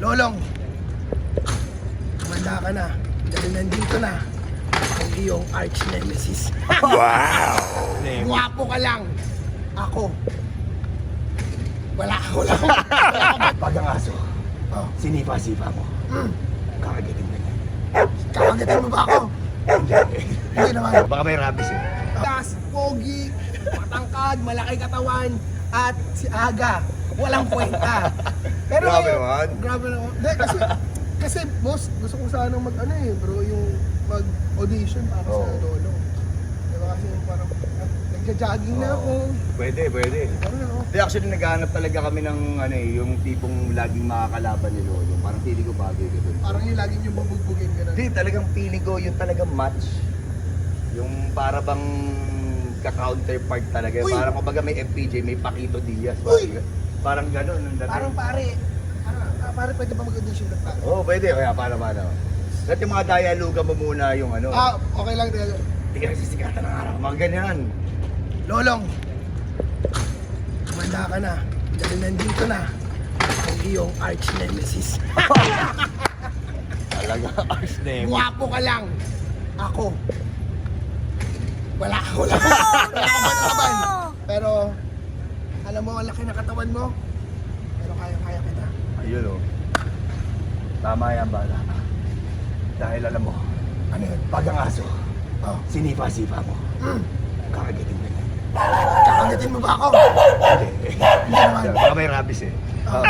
Lolong, kumanda ka na. Dahil nandito na ang iyong arch nemesis. Wow! Guwapo ka lang. Ako. Wala ako. Pag ang aso, Oh. sinipa-sipa mo. Mm. Kakagating ka niya. Kakagatin mo ba ako? Hindi naman. Baka may rabies eh. Tas, pogi, matangkad, malaki katawan, at si Aga. Walang kwenta. Pero Grabe ngayon- naman. Grabe naman. Hindi, kasi boss, gusto ko sana bro, yung mag-audition para Oo. sa Lolo. Diba kasi yung parang nagja-jogging na ako. Pwede. Ano? Hindi, actually naghahanap talaga kami ng yung tipong laging makakalaban ni Lolo. Parang feeling ko bagay ka dun. Parang yung lagi yung bubugbugin ka na. Hindi, talagang feeling ko yung talagang match. Yung para bang ka-counterpart talaga. Uy! Parang kumbaga may FPJ, may Paquito Diaz. Uy! Parang gano'n. ang dating. Parang pare pwede ba mag-audition na tayo? Oo, pwede. Kaya paano. At yung mga dialoga mo muna yung ano. Okay lang talaga. Hindi ka nagsisikatan ng araw. Mga ganyan. Lolong, kumanda ka na. Dahil nandito na ang iyong arch nemesis. Talaga, arch name. Guwapo ka lang. Ako. Wala ako. Laban. Pero, alam mo, ang laki ng katawan mo. Pero kaya kita. Ayun o. Tama yan, bala. Dahil alam mo, Ano yun? pag ang aso, Oh. sinipa-sipa mo. Mm. Kakagating ka niya. Kakagatin mo ba ako? Hindi. Hindi naman. Baka may rabies eh. Oh.